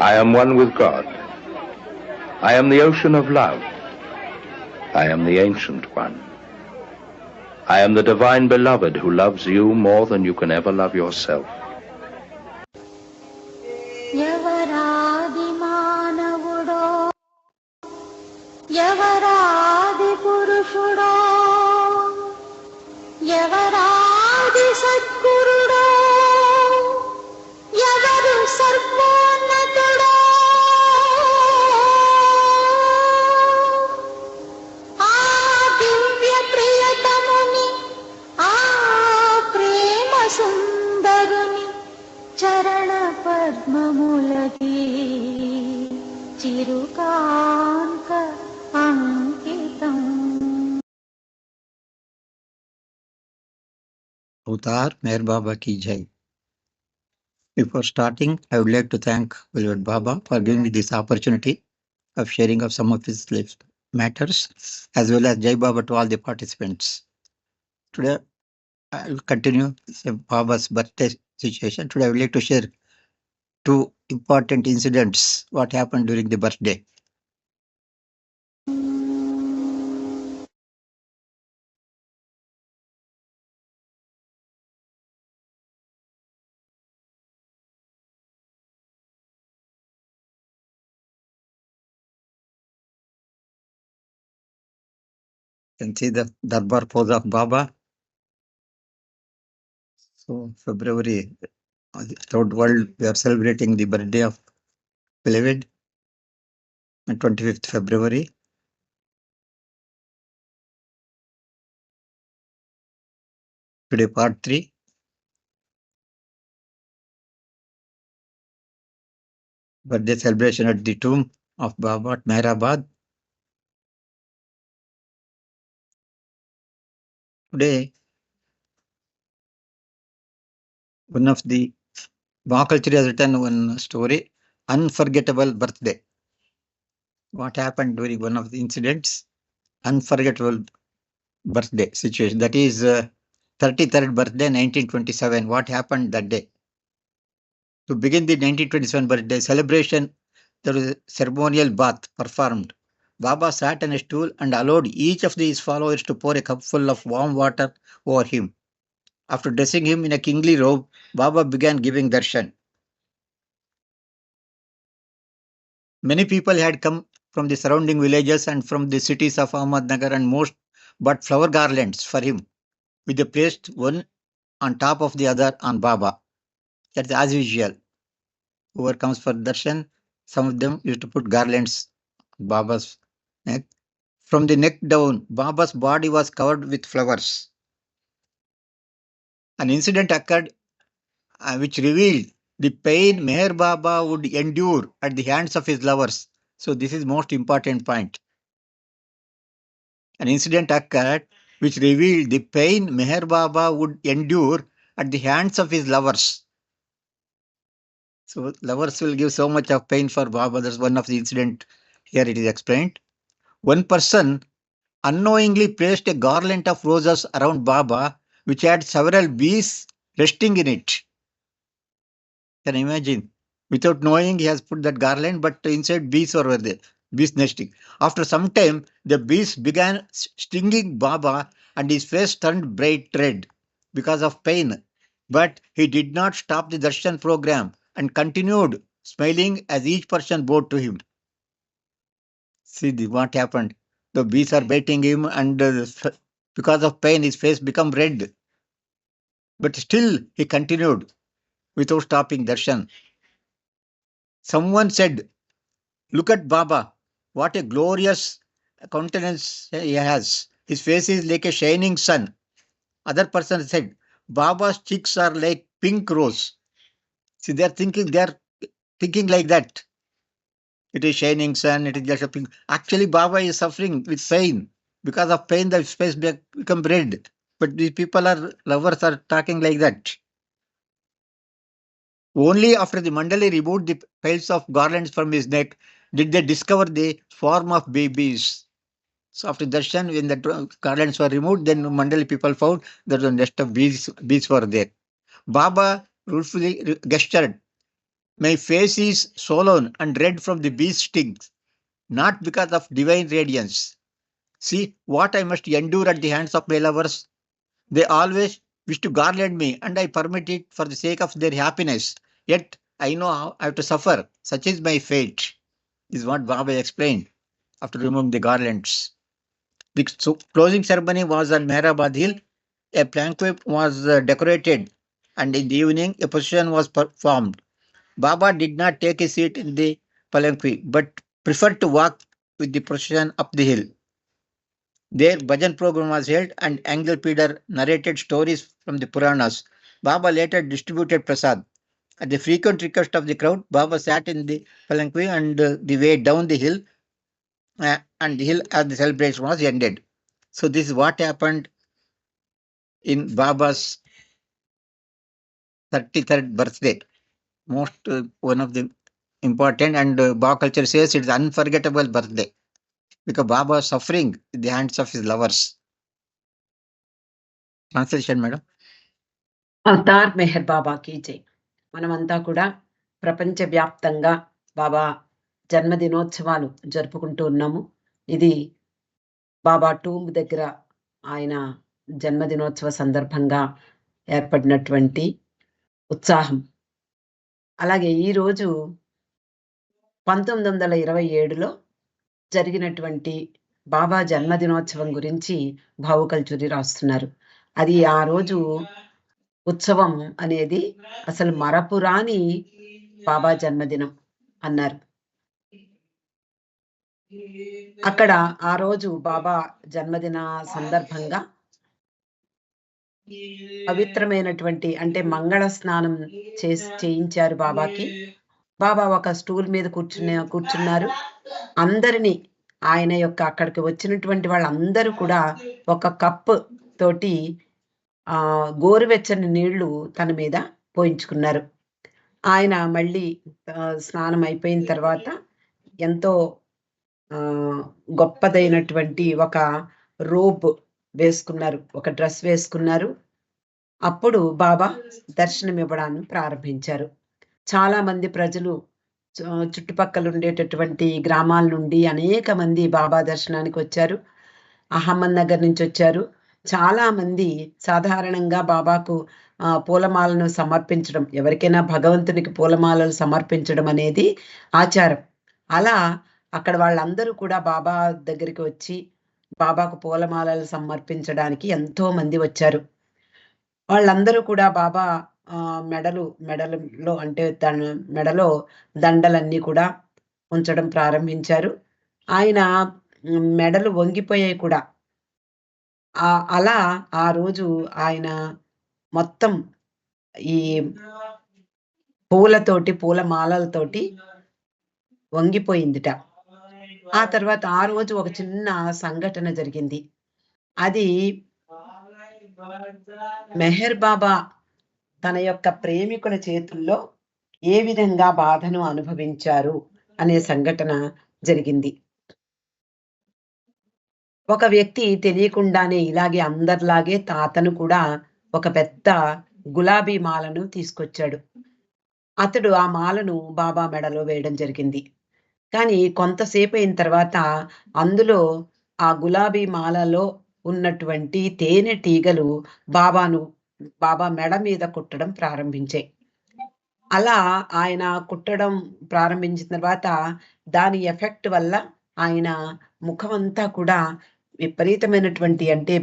I am one with God. I am the ocean of love. I am the ancient one. I am the divine beloved who loves you more than you can ever love yourself. ఎవరాది మానవుడో ఎవరాది పురుషుడో ఎవరాది సద్గురుడో ఎవరు సర్వోన్నతుడో ఆ దివ్య ప్రియతముని ఆ ప్రేమ సుందరుని చరణ పద్మములకి చిరుకాంక అంకితం. Avatar Meher Baba ki jai. Before starting, I would like to thank Beloved Baba for giving me this opportunity of sharing of some of his life matters, as well as Jai Baba to all the participants. Today, I will continue Baba's birthday situation. Today, I would like to share two important incidents what happened during the birthday. You can see the Darbar pose of Baba. So February, throughout world, we are celebrating the birthday of Beloved on 25th February. Today, part 3. Birthday celebration at the tomb of Baba at Mehrabad. Today, one of the Mahakalchari has written one story, Unforgettable Birthday. What happened during one of the incidents? Unforgettable birthday situation. That is 33rd birthday, 1927. What happened that day? To begin the 1927 birthday celebration, there was a ceremonial bath performed. Baba sat on a stool and allowed each of his followers to pour a cup full of warm water over him. After dressing him in a kingly robe, Baba began giving darshan. Many people had come from the surrounding villages and from the cities of Ahmednagar and most bought flower garlands for him, which they placed one on top of the other on Baba. That's as usual. Whoever comes for darshan, some of them used to put garlands on Baba's neck. From the neck down, Baba's body was covered with flowers. An incident occurred which revealed the pain Meher Baba would endure at the hands of his lovers. So this is most important point. An incident occurred which revealed the pain Meher Baba would endure at the hands of his lovers. So lovers will give so much of pain for Baba. That's one of the incident here it is explained. One person unknowingly placed a garland of roses around Baba which had several bees resting in it. Can you imagine? Without knowing, he has put that garland, but inside bees were there, bees nesting. After some time, the bees began stinging Baba and his face turned bright red because of pain. But he did not stop the darshan program and continued smiling as each person bowed to him. See what happened. The bees are biting him and because of pain, his face became red. But still, he continued without stopping darshan. Someone said, "Look at Baba, what a glorious countenance he has. His face is like a shining sun." Other person said, "Baba's cheeks are like pink rose." See, they are thinking like that. It is shining sun, it is just a pink. Actually, Baba is suffering with pain. Because of pain, the face become red. But these people are lovers are talking like that. Only after the Mandali removed the piles of garlands from his neck did they discover the swarm of babies. So after darshan, when the garlands were removed, then Mandali people found that the nest of bees were there. Baba ruefully gestured My face is swollen and red from the bee's stings, not because of divine radiance. See what I must endure at the hands of my lovers. They always wish to garland me, and I permit it for the sake of their happiness. Yet I know how I have to suffer. Such is my fate, is what Baba explained after removing the garlands. The closing ceremony was on Mehrabad Hill. A palanquin was decorated, and in the evening, a procession was performed. Baba did not take a seat in the palanquin, but preferred to walk with the procession up the hill. Their bhajan program was held, and Angel Peter narrated stories from the Puranas. Baba later distributed prasad. At the frequent request of the crowd, Baba sat in the palanquin and the way down the hill, and the hill as the celebration was ended. So this is what happened in Baba's 33rd birthday. Most one of the important, and Baba culture says it's unforgettable birthday because Baba was suffering in the hands of his lovers. Translation, madam. Avatar Meher బాబాకి జై. మనమంతా కూడా ప్రపంచవ్యాప్తంగా బాబా జన్మదినోత్సవాలు జరుపుకుంటూ ఉన్నాము. ఇది బాబా tomb దగ్గర ఆయన జన్మదినోత్సవ సందర్భంగా ఏర్పడినటువంటి ఉత్సాహం. అలాగే ఈరోజు 1927లో జరిగినటువంటి బాబా జన్మదినోత్సవం గురించి భావుకల్చూరి రాస్తున్నారు. అది ఆ రోజు ఉత్సవం అనేది అసలు మరపురాని బాబా జన్మదినం అన్నారు. అక్కడ ఆ రోజు బాబా జన్మదిన సందర్భంగా పవిత్రమైనటువంటి అంటే మంగళ స్నానం చేయించారు బాబాకి. బాబా ఒక స్టూల్ మీద కూర్చున్నారు. అందరినీ ఆయన యొక్క అక్కడికి వచ్చినటువంటి వాళ్ళందరూ కూడా ఒక కప్పు తోటి గోరువెచ్చని నీళ్లు తన మీద పోయించుకున్నారు. ఆయన మళ్ళీ స్నానం అయిపోయిన తర్వాత ఎంతో గొప్పదైనటువంటి ఒక రోబ్ వేసుకున్నారు, ఒక డ్రెస్ వేసుకున్నారు. అప్పుడు బాబా దర్శనం ఇవ్వడాన్ని ప్రారంభించారు. చాలా మంది ప్రజలు చుట్టుపక్కల ఉండేటటువంటి గ్రామాల నుండి అనేక మంది బాబా దర్శనానికి వచ్చారు. అహ్మద్ నగర్ నుంచి వచ్చారు. చాలా మంది సాధారణంగా బాబాకు పూలమాలను సమర్పించడం, ఎవరికైనా భగవంతునికి పూలమాలలు సమర్పించడం అనేది ఆచారం. అలా అక్కడ వాళ్ళందరూ కూడా బాబా దగ్గరికి వచ్చి బాబాకు పూలమాలలు సమర్పించడానికి ఎంతో మంది వచ్చారు. వాళ్ళందరూ కూడా బాబా మెడలో అంటే మెడలో దండలన్నీ కూడా ఉంచడం ప్రారంభించారు. ఆయన మెడలు వంగిపోయాయి కూడా. అలా ఆ రోజు ఆయన మొత్తం ఈ పూలమాలలతోటి వంగిపోయిందిట. ఆ తర్వాత ఆ రోజు ఒక చిన్న సంఘటన జరిగింది. అది మెహర్ బాబా తన యొక్క ప్రేమికుల చేతుల్లో ఏ విధంగా బాధను అనుభవించారు అనే సంఘటన జరిగింది. ఒక వ్యక్తి తెలియకుండానే ఇలాగే అందరిలాగే తాతను కూడా ఒక పెద్ద గులాబీ మాలను తీసుకొచ్చాడు. అతడు ఆ మాలను బాబా మెడలో వేయడం జరిగింది. కానీ కొంతసేపు అయిన తర్వాత అందులో ఆ గులాబీ మాలలో ఉన్నటువంటి తేనె టీగలు బాబా మెడ మీద కుట్టడం ప్రారంభించాయి. అలా ఆయన కుట్టడం ప్రారంభించిన తర్వాత దాని ఎఫెక్ట్ వల్ల ఆయన ముఖం అంతా కూడా విపరీతమైనటువంటి అంటే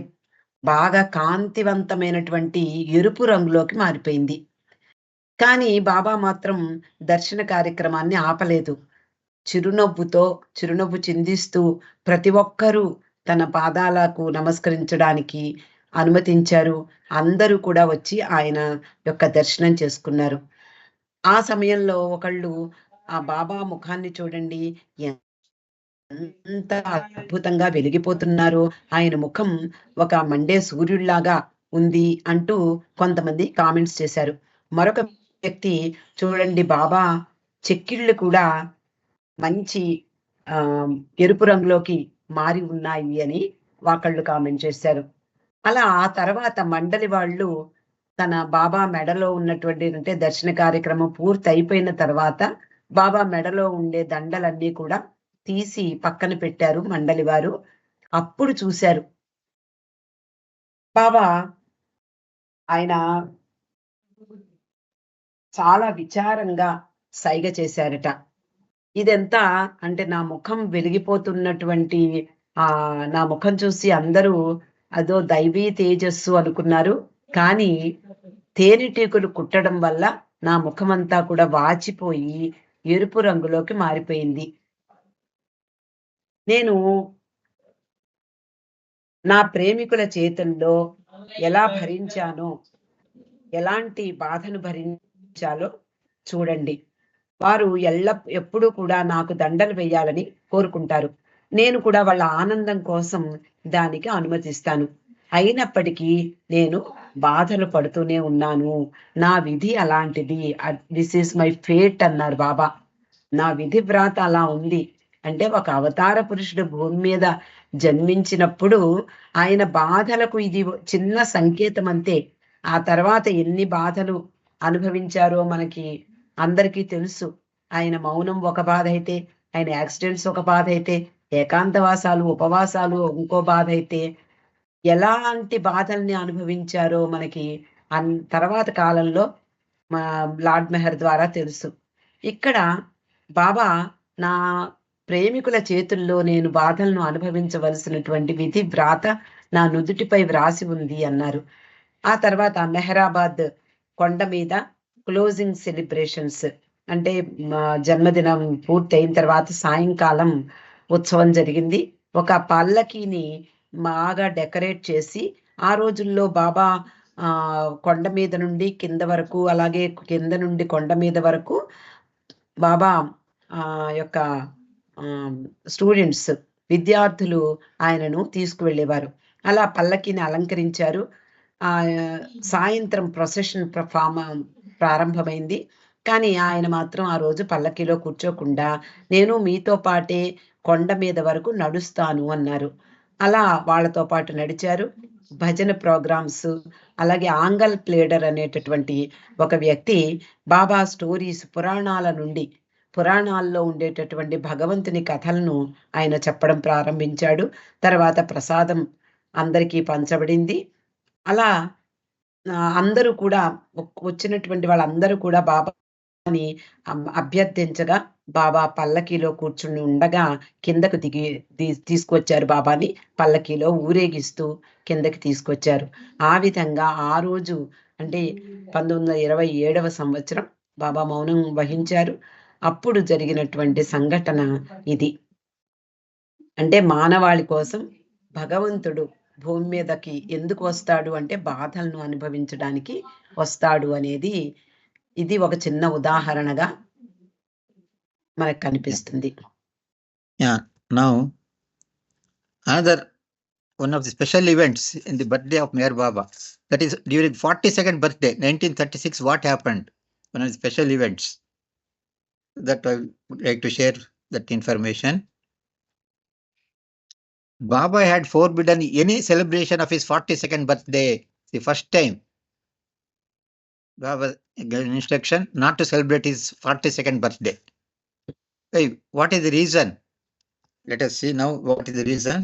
బాగా కాంతివంతమైనటువంటి ఎరుపు రంగులోకి మారిపోయింది. కానీ బాబా మాత్రం దర్శన కార్యక్రమాన్ని ఆపలేదు. చిరునవ్వు చిందిస్తూ ప్రతి ఒక్కరూ తన పాదాలకు నమస్కరించడానికి అనుమతించారు. అందరూ కూడా వచ్చి ఆయన యొక్క దర్శనం చేసుకున్నారు. ఆ సమయంలో ఒకళ్ళు ఆ బాబా ముఖాన్ని చూడండి, ఎంత అద్భుతంగా వెలిగిపోతున్నారు, ఆయన ముఖం ఒక మండే సూర్యుడిలాగా ఉంది అంటూ కొంతమంది కామెంట్స్ చేశారు. మరొక వ్యక్తి చూడండి బాబా చెక్కిళ్ళు కూడా మంచి ఎరుపు రంగులోకి మారి ఉన్నాయి అని ఒకళ్ళు కామెంట్ చేశారు. అలా ఆ తర్వాత మండలి వాళ్ళు తన బాబా మెడలో ఉన్నటువంటి అంటే దర్శన కార్యక్రమం పూర్తి అయిపోయిన తర్వాత బాబా మెడలో ఉండే దండలన్నీ కూడా తీసి పక్కన పెట్టారు మండలి వారు. అప్పుడు చూశారు బాబా ఆయన చాలా విచారంగా సైగ చేశారట. ఇదెంతా అంటే నా ముఖం వెలిగిపోతున్నటువంటి నా ముఖం చూసి అందరూ అదో దైవీ తేజస్సు అనుకున్నారు. కానీ తేనెటీగలు కుట్టడం వల్ల నా ముఖమంతా కూడా వాచిపోయి ఎరుపు రంగులోకి మారిపోయింది. నేను నా ప్రేమికుల చేతుల్లో ఎలా భరించానో, ఎలాంటి బాధను భరించాలో చూడండి. వారు ఎప్పుడూ కూడా నాకు దండలు వేయాలని కోరుకుంటారు. నేను కూడా వాళ్ళ ఆనందం కోసం దానికి అనుమతిస్తాను. అయినప్పటికీ నేను బాధలు పడుతూనే ఉన్నాను. నా విధి అలాంటిది. దిస్ ఈస్ మై ఫేట్ అన్నారు బాబా. నా విధి వ్రాత అలా ఉంది. అంటే ఒక అవతార పురుషుడు భూమి మీద జన్మించినప్పుడు ఆయన బాధలకు ఇది చిన్న సంకేతం అంతే. ఆ తర్వాత ఎన్ని బాధలు అనుభవించారో మనకి అందరికీ తెలుసు. ఆయన మౌనం ఒక బాధ అయితే, ఆయన యాక్సిడెంట్స్ ఒక బాధ అయితే, ఏకాంతవాసాలు ఉపవాసాలు ఇంకో బాధ అయితే, ఎలాంటి బాధల్ని అనుభవించారో మనకి తర్వాత కాలంలో మా లార్డ్ మెహర్ ద్వారా తెలుసు. ఇక్కడ బాబా నా ప్రేమికుల చేతుల్లో నేను బాధలను అనుభవించవలసినటువంటి విధి వ్రాత నా నుదుటిపై వ్రాసి ఉంది అన్నారు. ఆ తర్వాత మెహరాబాద్ కొండ మీద క్లోజింగ్ సెలబ్రేషన్స్ అంటే జన్మదినం పూర్తి అయిన తర్వాత సాయంకాలం ఉత్సవం జరిగింది. ఒక పల్లకిని బాగా డెకరేట్ చేసి ఆ రోజుల్లో బాబా కొండ మీద నుండి కింద వరకు, అలాగే కింద నుండి కొండ మీద వరకు బాబా యొక్క స్టూడెంట్స్ విద్యార్థులు ఆయనను తీసుకువెళ్ళేవారు. అలా పల్లకిని అలంకరించారు. సాయంత్రం ప్రొసెషన్ ప్రారంభమైంది. కానీ ఆయన మాత్రం ఆ రోజు పల్లకిలో కూర్చోకుండా నేను మీతో పాటే కొండ మీద వరకు నడుస్తాను అన్నారు. అలా వాళ్ళతో పాటు నడిచారు. భజన ప్రోగ్రామ్స్, అలాగే ఆంగల్ ప్లేడర్ అనేటటువంటి ఒక వ్యక్తి బాబా స్టోరీస్ పురాణాల్లో ఉండేటటువంటి భగవంతుని కథలను ఆయన చెప్పడం ప్రారంభించాడు. తర్వాత ప్రసాదం అందరికీ పంచబడింది. అలా అందరూ కూడా వచ్చినటువంటి వాళ్ళందరూ కూడా బాబాని అభ్యర్థించగా బాబా పల్లకీలో కూర్చుని ఉండగా కిందకు తీసుకొచ్చారు. బాబాని పల్లకీలో ఊరేగిస్తూ కిందకి తీసుకొచ్చారు. ఆ విధంగా ఆ రోజు అంటే 1927వ సంవత్సరం బాబా మౌనం వహించారు. అప్పుడు జరిగినటువంటి సంఘటన ఇది. అంటే మానవాళి కోసం భగవంతుడు భూమి మీదకి ఎందుకు వస్తాడు అంటే బాధలను అనుభవించడానికి వస్తాడు అనేది ఇది ఒక చిన్న ఉదాహరణగా మనకు కనిపిస్తుంది. Now another one of the special events in the birthday of Meher Baba, that is during 42nd birthday 1936, what happened? One of the special events that I would like to share that information. Baba had forbidden any celebration of his 42nd birthday. The first time Baba gave an instruction not to celebrate his 42nd birthday. Hey, what is the reason? Let us see now what is the reason.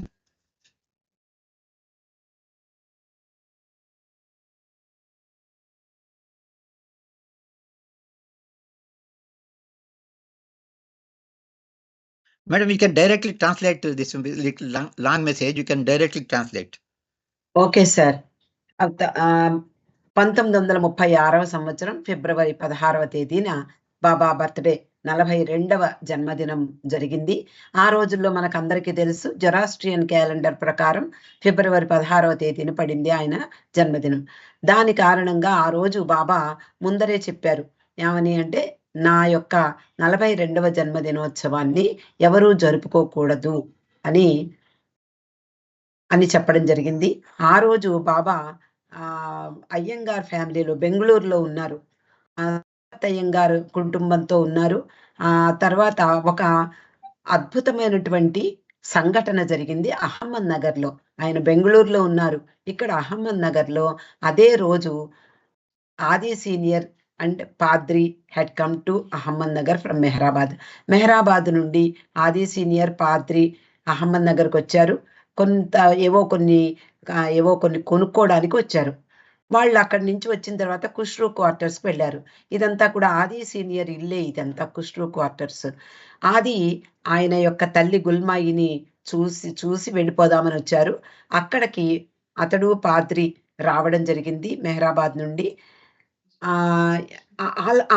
Madam, you can directly translate this little long message. You can directly translate. Okay sir. 1936వ సంవత్సరం ఫిబ్రవరి 16వ తేదీన బాబా birthday 42వ జన్మదినం జరిగింది. ఆ రోజుల్లో మనకందరికీ తెలుసు జొరాస్ట్రియన్ క్యాలెండర్ ప్రకారం ఫిబ్రవరి 16వ తేదీన పడింది ఆయన జన్మదినం. దాని కారణంగా ఆ రోజు బాబా ముందరే చెప్పారు. ఏమని అంటే నా యొక్క 42వ జన్మదినోత్సవాన్ని ఎవరూ జరుపుకోకూడదు అని చెప్పడం జరిగింది. ఆ రోజు బాబా అయ్యంగార్ ఫ్యామిలీలో బెంగళూరులో ఉన్నారు. అయ్యంగారు కుటుంబంతో ఉన్నారు. ఆ తర్వాత ఒక అద్భుతమైనటువంటి సంఘటన జరిగింది అహ్మద్ నగర్ లో. ఆయన బెంగళూరులో ఉన్నారు, ఇక్కడ అహ్మద్ నగర్ లో అదే రోజు Adi senior and Padri had come to Ahmednagar from Mehrabad. Mehrabad నుండి ఆది సీనియర్ పాద్రి అహ్మద్నగర్కి వచ్చారు. ఏవో కొన్ని కొనుక్కోవడానికి వచ్చారు. వాళ్ళు అక్కడి నుంచి వచ్చిన తర్వాత ఖుష్రూ క్వార్టర్స్కి వెళ్ళారు. ఇదంతా కూడా ఆది సీనియర్ ఇల్లే, ఇదంతా ఖుష్రూ క్వార్టర్స్. ఆది ఆయన యొక్క తల్లి గుల్మాయిని చూసి వెళ్ళిపోదామని వచ్చారు. అక్కడికి అతడు పాద్రి రావడం జరిగింది మెహరాబాద్ నుండి.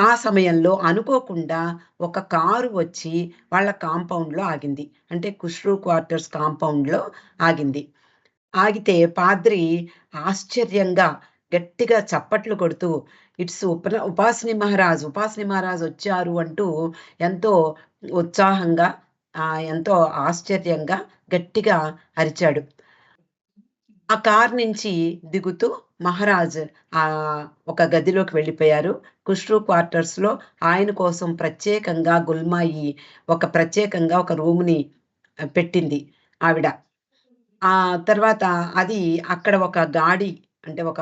ఆ సమయంలో అనుకోకుండా ఒక కారు వచ్చి వాళ్ళ కాంపౌండ్లో ఆగింది. అంటే ఖుష్రూ క్వార్టర్స్ కాంపౌండ్లో ఆగింది. ఆగితే పాద్రి ఆశ్చర్యంగా గట్టిగా చప్పట్లు కొడుతూ ఇట్స్ ఉపాసిని మహారాజ్ వచ్చారు అంటూ ఎంతో ఉత్సాహంగా ఎంతో ఆశ్చర్యంగా గట్టిగా అరిచాడు. ఆ కార్ నుంచి దిగుతూ మహారాజ్ ఒక గదిలోకి వెళ్ళిపోయారు. ఖుష్రూ క్వార్టర్స్ లో ఆయన కోసం ప్రత్యేకంగా గుల్మాయి ప్రత్యేకంగా ఒక రూమ్ని పెట్టింది ఆవిడ. ఆ తర్వాత అది అక్కడ ఒక గాడి అంటే ఒక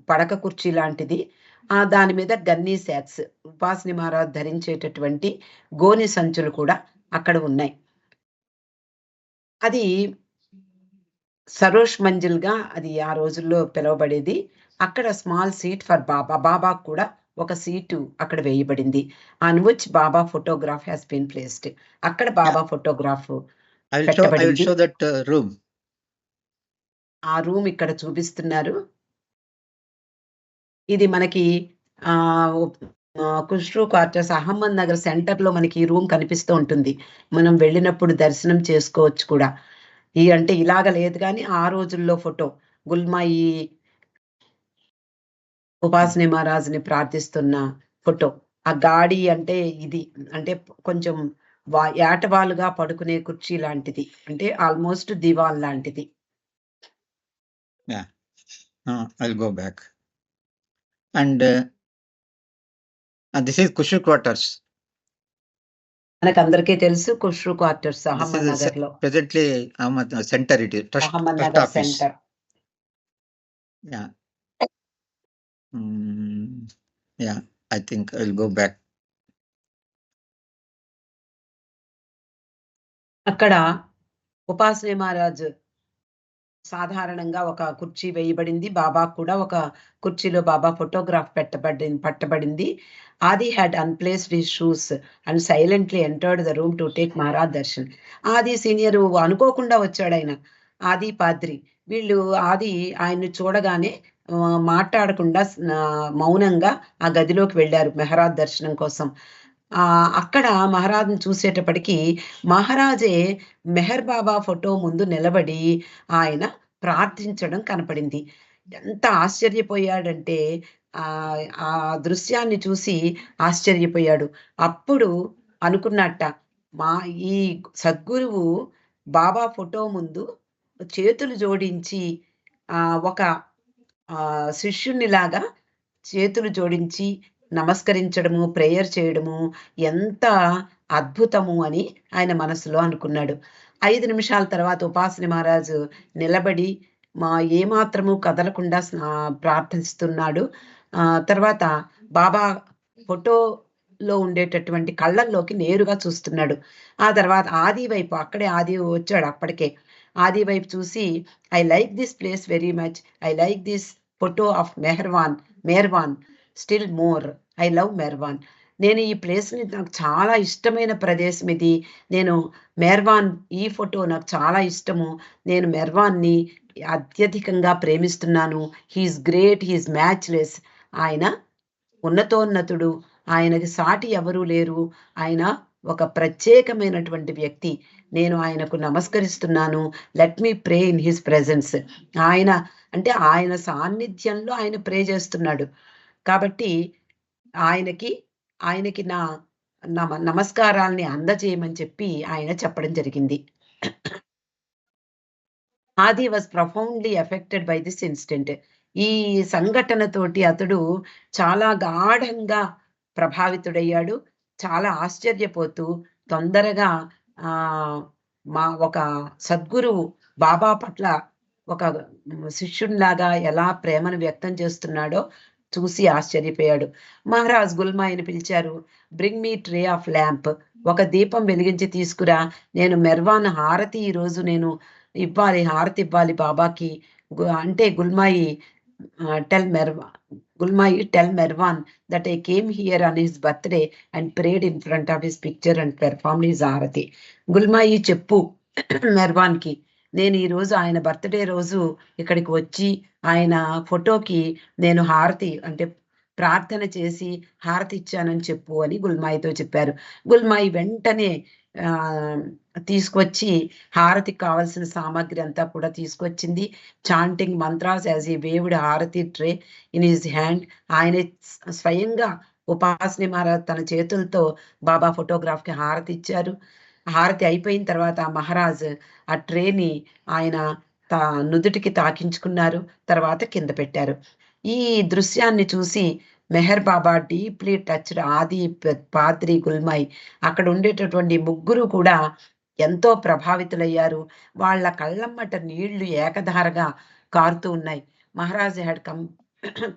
పడక కుర్చీ లాంటిది, దాని మీద గన్నీ శాక్స్ ఉపాసిని మహారాజ్ ధరించేటటువంటి గోని సంచులు కూడా అక్కడ ఉన్నాయి. అది సరోష్ మంజిల్ గా అది ఆ రోజుల్లో పిలువబడేది. అక్కడ స్మాల్ సీట్ ఫర్ బాబా కూడా ఒక సీటు అక్కడ వేయబడింది. On which Baba photograph has been placed. అక్కడ బాబా ఫోటోగ్రాఫ్ రూమ్. ఆ రూమ్ ఇక్కడ చూపిస్తున్నారు. ఇది మనకి ఖుష్రూ క్వార్టర్స్ అహ్మద్నగర్ సెంటర్ లో మనకి ఈ రూమ్ కనిపిస్తూ ఉంటుంది. మనం వెళ్ళినప్పుడు దర్శనం చేసుకోవచ్చు కూడా. అంటే ఇలాగ లేదు కానీ ఆ రోజుల్లో ఫోటో గుల్మాయి ఉపాసిని మహారాజ్ని ప్రార్థిస్తున్న ఫోటో. ఆ గాడి అంటే ఇది అంటే కొంచెం ఏటవాలుగా పడుకునే కుర్చీ లాంటిది, అంటే ఆల్మోస్ట్ దివాల్ లాంటిది. I'll go back. And this is Khushroo quarters. మనకందరికీ తెలుసు ఖుష్రూ క్వార్టర్స్ అహ్మద్నగర్ లో. Presently center it is. Ahmednagar centre. Yeah. Yeah, I think I'll go back. అక్కడ ఉపాసిని మహారాజ్ సాధారణంగా ఒక కుర్చీ వేయబడింది. బాబా కూడా ఒక కుర్చీలో బాబా ఫోటోగ్రాఫ్ పట్టబడింది. Adi had unlaced his shoes and silently entered the room to take Maharaj darshan. Adi senior అనుకోకుండా వచ్చాడు ఆయన, ఆది పాద్రి. వీళ్ళు ఆది ఆయన్ని చూడగానే మాట్లాడకుండా మౌనంగా ఆ గదిలోకి వెళ్ళారు మహారాజ్ దర్శనం కోసం. అక్కడ మహారాజ్ని చూసేటప్పటికి మహారాజే మెహర్ బాబా ఫోటో ముందు నిలబడి ఆయన ప్రార్థించడం కనపడింది. ఎంత ఆశ్చర్యపోయాడంటే ఆ దృశ్యాన్ని చూసి ఆశ్చర్యపోయాడు. అప్పుడు అనుకున్నట్ట, ఈ సద్గురువు బాబా ఫోటో ముందు చేతులు జోడించి ఒక శిష్యునిలాగా చేతులు జోడించి నమస్కరించడము, ప్రేయర్ చేయడము ఎంత అద్భుతము అని ఆయన మనసులో అనుకున్నాడు. 5 నిమిషాల తర్వాత ఉపాసిని మహారాజు నిలబడి ఏమాత్రము కదలకుండా ప్రార్థిస్తున్నాడు. తర్వాత బాబా ఫోటోలో ఉండేటటువంటి కళ్ళల్లోకి నేరుగా చూస్తున్నాడు. ఆ తర్వాత ఆది వైపు, అక్కడే ఆది వచ్చాడు అప్పటికే, ఆది వైపు చూసి I like this place very much, I like this photo of Meherwan still more, I love Meherwan. నేను ఈ ప్లేస్ని, నాకు చాలా ఇష్టమైన ప్రదేశం ఇది, నేను మెహర్వాన్ ఈ ఫోటో నాకు చాలా ఇష్టము, నేను మెహర్వాన్ని అత్యధికంగా ప్రేమిస్తున్నాను. He's great, he's matchless. ఆయన ఉన్నతోన్నతుడు, ఆయనకి సాటి ఎవరూ లేరు, ఆయన ఒక ప్రత్యేకమైనటువంటి వ్యక్తి, నేను ఆయనకు నమస్కరిస్తున్నాను. Let me pray in his presence. ఆయన అంటే ఆయన సాన్నిధ్యంలో ఆయన ప్రే చేస్తున్నాడు కాబట్టి ఆయనకి నా నమస్కారాల్ని అందజేయమని చెప్పి ఆయన చెప్పడం జరిగింది. ఆది was profoundly affected by this incident. ఈ సంఘటనతోటి అతడు చాలా గాఢంగా ప్రభావితుడయ్యాడు. చాలా ఆశ్చర్యపోతూ తొందరగా ఒక సద్గురువు బాబా పట్ల ఒక శిష్యునిలాగా ఎలా ప్రేమను వ్యక్తం చేస్తున్నాడో చూసి ఆశ్చర్యపోయాడు. మహారాజ్ గుల్మాయిని పిలిచారు. Bring me tray of lamp, ఒక దీపం వెలిగించి తీసుకురా. నేను మెర్వాన్ హారతి ఈరోజు నేను ఇవ్వాలి, హారతి ఇవ్వాలి బాబాకి. అంటే Gulmai tell Mervan that I came here on his birthday and prayed in front of his picture and performed his హారతి. గుల్మాయి చెప్పు మెర్వాన్ కి, నేను ఈ రోజు ఆయన బర్త్డే రోజు ఇక్కడికి వచ్చి ఆయన ఫోటోకి నేను హారతి అంటే ప్రార్థన చేసి హారతి ఇచ్చానని చెప్పు అని గుల్మాయితో చెప్పారు. గుల్మాయి వెంటనే తీసుకొచ్చి హారతికి కావాల్సిన సామాగ్రి అంతా కూడా తీసుకొచ్చింది. చాంటింగ్ మంత్రాస్ యాజ్ ఈ వేవ్డ్ హారతి ట్రే ఇన్ హిజ్ హ్యాండ్. ఆయన స్వయంగా ఉపాసని మహారాజ్ తన చేతులతో బాబా ఫోటోగ్రాఫ్ కి హారతి ఇచ్చారు. హారతి అయిపోయిన తర్వాత మహారాజ్ ఆ ట్రేని ఆయన నుదుటికి తాకించుకున్నారు. తర్వాత కింద పెట్టారు. ఈ దృశ్యాన్ని చూసి మెహర్ బాబా డీప్లీ టచ్డ్ ఆది, పాద్రి, గుల్మాయి అక్కడ ఉండేటటువంటి ముగ్గురు కూడా ఎంతో ప్రభావితులయ్యారు. వాళ్ళ కళ్ళమ్మట నీళ్లు ఏకధారగా కారుతూ ఉన్నాయి. Maharaj had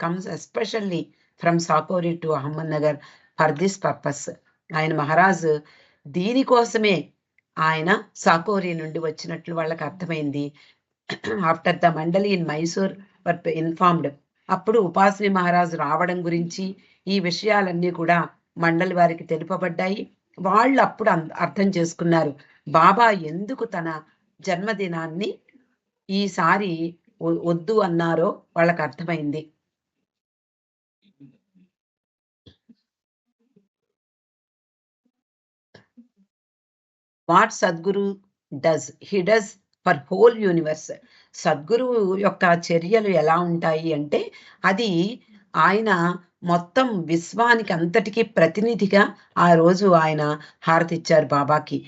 comes especially from Sakori to Ahmednagar for this purpose. ఆయన మహారాజ్ దీనికోసమే ఆయన సాకోరి నుండి వచ్చినట్లు వాళ్ళకి అర్థమైంది. After the mandali in Mysore were informed, అప్పుడు ఉపాసని మహారాజు రావడం గురించి ఈ విషయాలన్నీ కూడా మండలి వారికి తెలుపబడ్డాయి. వాళ్ళు అప్పుడు అర్థం చేసుకున్నారు బాబా ఎందుకు తన జన్మదినాన్ని ఈసారి వద్దు అన్నారో వాళ్ళకి అర్థమైంది. What Sadguru does, he does for whole universe. సద్గురువు యొక్క చర్యలు ఎలా ఉంటాయి అంటే అది ఆయన మొత్తం విశ్వానికి అంతటికీ ప్రతినిధిగా ఆ రోజు ఆయన హారతి ఇచ్చారు బాబాకి.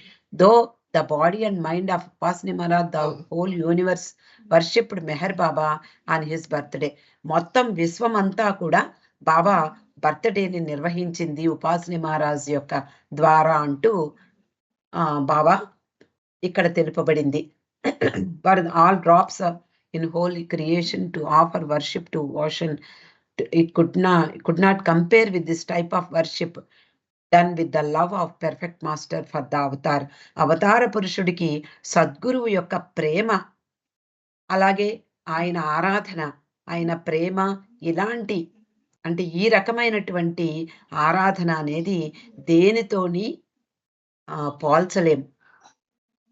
Though the body and mind of Upasani Maharaj, the whole universe worshipped Meher Baba on his birthday. మొత్తం విశ్వం అంతా కూడా బాబా బర్త్డేని నిర్వహించింది ఉపాసని మహారాజ్ యొక్క ద్వారా అంటూ బాబా ఇక్కడ తెలుపబడింది. For all drops in holy creation to offer worship to ocean, it could not compare with this type of worship done with the love of perfect master for the avatar. అవతార పురుషుడికి సద్గురువు యొక్క ప్రేమ, అలాగే ఆయన ఆరాధన, ఆయన ప్రేమ, ఇలాంటి అంటే ఈ రకమైనటువంటి ఆరాధన అనేది దేనితోని పోల్చలేం.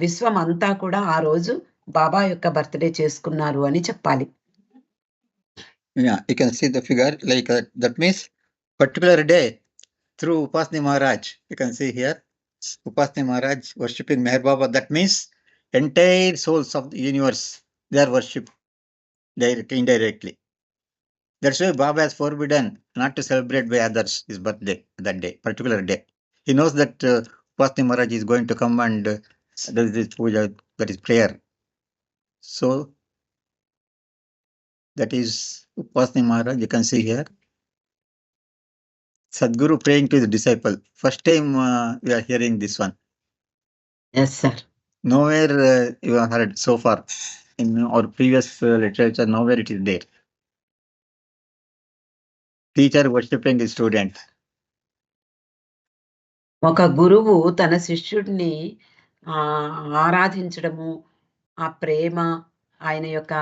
విశ్వం అంతా కూడా ఆ రోజు బాబా యొక్క బర్త్డే చేసుకున్నారు అని చెప్పాలి. Yeah, you can see the figure like that means particular day through Upasni Maharaj. You can see here Upasni Maharaj worshipping Meher Baba. That means entire souls of the universe they are worshipped directly, indirectly. That's why Baba has forbidden not to celebrate by others his birthday that day, particular day. He knows that Upasni Maharaj is going to come and there is this puja, that is prayer. So that is Upasni Maharaj. You can see here Sadguru praying to his disciple. First time we are hearing this one. Yes, sir. Nowhere you have heard so far in our previous literature. Nowhere it is there. Teacher worshipping his student. ఒక గురువు తన శిష్యుడిని ఆరాధించడము, ఆ ప్రేమ, ఆయన యొక్క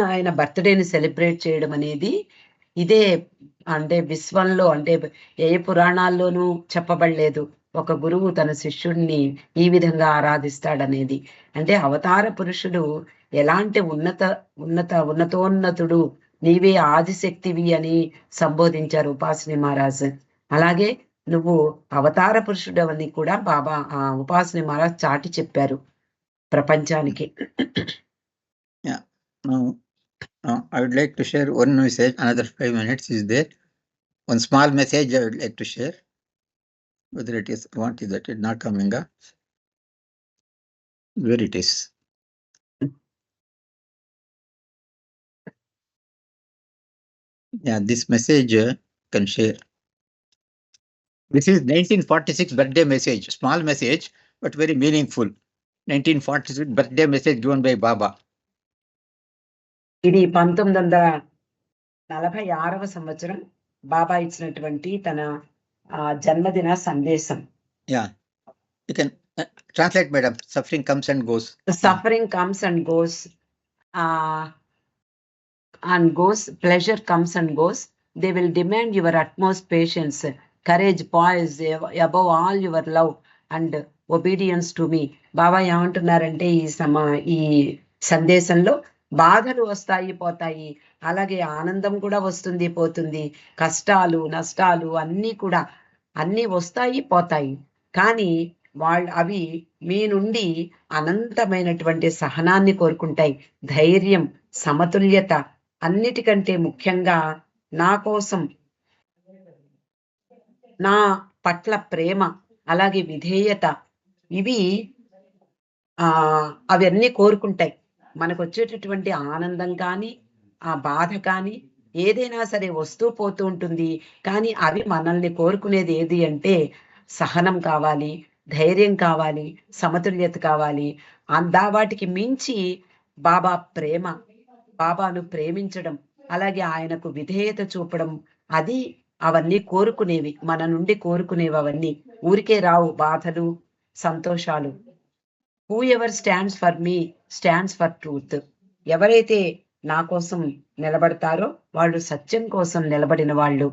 ఆయన బర్త్డేని celebrate చేయడం అనేది ఇదే అంటే విశ్వంలో అంటే ఏ పురాణాల్లోనూ చెప్పబడలేదు ఒక గురువు తన శిష్యుడిని ఈ విధంగా ఆరాధిస్తాడనేది. అంటే అవతార పురుషుడు ఎలాంటి ఉన్నతోన్నతుడు, నీవే ఆదిశక్తివి అని సంబోధించారు ఉపాసని మహారాజ్. అలాగే నువ్వు అవతార పురుషుడు అని కూడా బాబా ఉపాసని మహారాజ్ చాటి చెప్పారు ప్రపంచానికి. I would like to share one message. Another 5 minutes is there. One small message I would like to share. Whether it is what is that? It's not coming up. Where it is? Yeah, this message can share. This is 1946 birthday message. Small message, but very meaningful. 1946 birthday message given by Baba. ఇది 1946 46వ సంవత్సరం బాబా ఇచ్చినటువంటి తన జన్మదిన సందేశం. Yeah, you can translate, madam. Suffering comes and goes. Suffering comes and goes, pleasure comes and goes. They will demand your utmost patience, courage, poise, above all your love and obedience to me. బాబా ఏమంటున్నారంటే ఈ సందేశంలో బాధలు వస్తాయి పోతాయి, అలాగే ఆనందం కూడా వస్తుంది పోతుంది, కష్టాలు నష్టాలు అన్నీ వస్తాయి పోతాయి, కానీ అవి మీ నుండి అనంతమైనటువంటి సహనాన్ని కోరుకుంటాయి, ధైర్యం, సమతుల్యత, అన్నిటికంటే ముఖ్యంగా నా కోసం, నా పట్ల ప్రేమ, అలాగే విధేయత, ఇవి అవన్నీ కోరుకుంటాయి. మనకు వచ్చేటటువంటి ఆనందం కానీ ఆ బాధ కానీ ఏదైనా సరే వస్తూ పోతూ ఉంటుంది, కానీ అవి మనల్ని కోరుకునేది ఏది అంటే సహనం కావాలి, ధైర్యం కావాలి, సమతుల్యత కావాలి. వాటికి మించి బాబా ప్రేమ, బాబాను ప్రేమించడం, అలాగే ఆయనకు విధేయత చూపడం, అవన్నీ కోరుకునేవి, మన నుండి కోరుకునేవి. అవన్నీ ఊరికే రావు బాధలు సంతోషాలు. Who ever stands for me stands for truth. ఎవరైతే నా కోసం నిలబడతారో వాళ్ళు సత్యం కోసం నిలబడిన వాళ్ళు.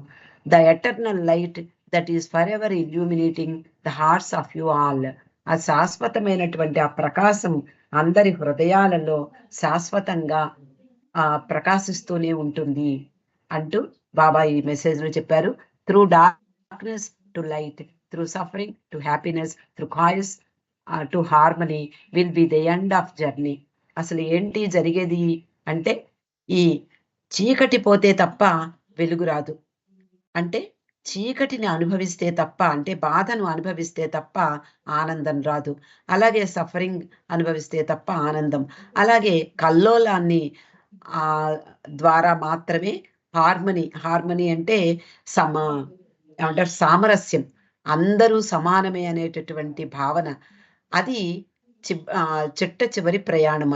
The eternal light that is for ever illuminating the hearts of you all. ఆ శాశ్వతమైనటువంటి ఆ ప్రకాశం అందరి హృదయాలలో శాశ్వతంగా ప్రకాశిస్తూనే ఉంటుంది అంటూ బాబా ఈ మెసేజ్ లో చెప్పారు. Through darkness to light, through suffering to happiness, through guys to harmony will be the end of journey. అసలు ఏంటి జరిగేది అంటే ఈ చీకటి పోతే తప్ప వెలుగు రాదు, అంటే చీకటిని అనుభవిస్తే తప్ప, అంటే బాధను అనుభవిస్తే తప్ప ఆనందం రాదు, అలాగే సఫరింగ్ అనుభవిస్తే తప్ప ఆనందం, అలాగే కల్లోలాన్ని ద్వారా మాత్రమే హార్మనీ అంటే ఏమంటారు సామరస్యం, అందరూ సమానమే అనేటటువంటి భావన, అది చిట్ట చివరి ప్రయాణం.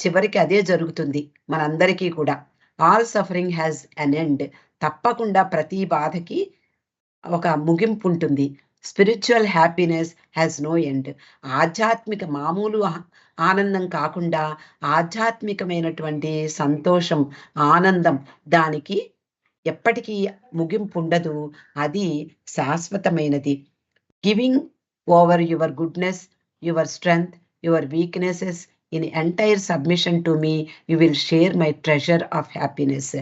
చివరికి అదే జరుగుతుంది మనందరికీ కూడా. All suffering has an end. తప్పకుండా ప్రతి బాధకి ఒక ముగింపు ఉంటుంది. Spiritual happiness has no end. ఆధ్యాత్మిక మామూలు ఆనందం కాకుండా ఆధ్యాత్మికమైనటువంటి సంతోషం, ఆనందం, దానికి ఎప్పటికీ ముగింపు ఉండదు, అది శాశ్వతమైనది. Giving over your goodness, your strength, your weaknesses in entire submission to me, you will share my treasure of happiness.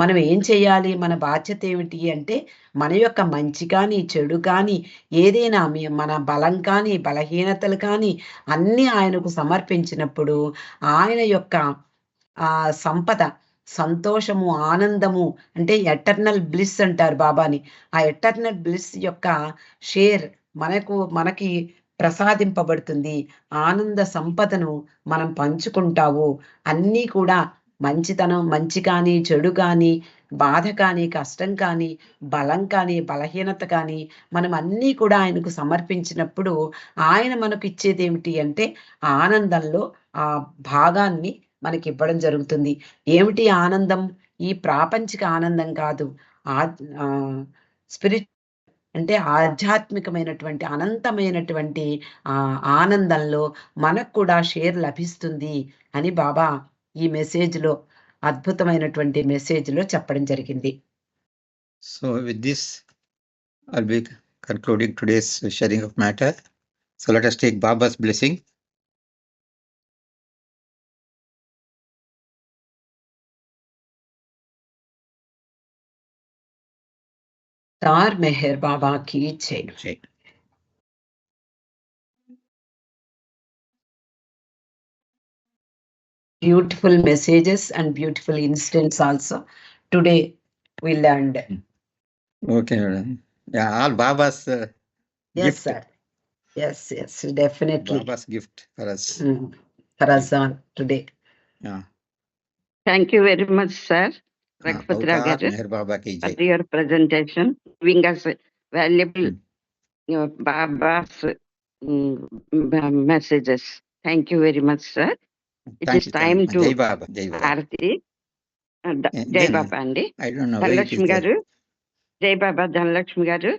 మనం ఏం చేయాలి, మన బాధ్యత ఏమిటి అంటే మన యొక్క మంచి కానీ చెడు కానీ ఏదైనా మన బలం కానీ బలహీనతలు కానీ అన్నీ ఆయనకు సమర్పించినప్పుడు ఆయన యొక్క సంపద, సంతోషము, ఆనందము, అంటే ఎటర్నల్ బ్లిస్ అంటారు బాబాని, ఆ ఎటర్నల్ బ్లిస్ యొక్క షేర్ మనకి ప్రసాదింపబడుతుంది. ఆనంద సంపదను మనం పంచుకుంటావు. అన్నీ కూడా మంచితనం, మంచి కానీ చెడు కానీ బాధ కానీ కష్టం కానీ బలం కానీ బలహీనత కానీ మనం అన్నీ కూడా ఆయనకు సమర్పించినప్పుడు ఆయన మనకు ఇచ్చేది ఏమిటి అంటే ఆనందంలో ఆ భాగాన్ని మనకి ఇవ్వడం జరుగుతుంది. ఏమిటి ఆనందం? ఈ ప్రాపంచిక ఆనందం కాదు, స్పిరిట్ అంటే ఆధ్యాత్మికమైనటువంటి అనంతమైనటువంటి ఆనందంలో మనకు కూడా షేర్ లభిస్తుంది అని బాబా ఈ మెసేజ్లో, అద్భుతమైనటువంటి మెసేజ్లో చెప్పడం జరిగింది. So with this I'll be concluding today's sharing of matter. So let us take Baba's blessing. तार मेहर बाबा की जय. Beautiful messages and beautiful incidents also today we learned. Okay, madam. Yeah, all Baba's yes gift. Sir. Yes, definitely Baba's gift for us. For us all today. Yeah. Thank you very much, sir. Avtar Meher Baba ki jai. For your presentation, giving us valuable Baba's messages. Thank you very much, sir. It is time to Jai Baba. Aarti. జై Then బాబా అండి. I don't know why it is Dhanalakshmi there. గారు, జై బాబా ధనలక్ష్మి గారు.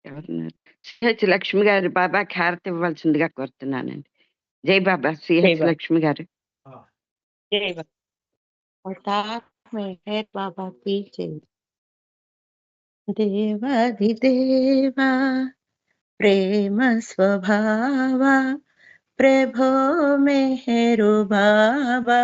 ఎవరున్నారు? CH Lakshmi గారు బాబాకి హారతి ఇవ్వాల్సిందిగా కోరుతున్నానండి. జై బాబా సిహెచ్ బాబా. లక్ష్మి గారు. जय बाबा। अवतार में है बाबा की जय। देवाधिदेवा प्रेम स्वभावा प्रभो मेहरु बाबा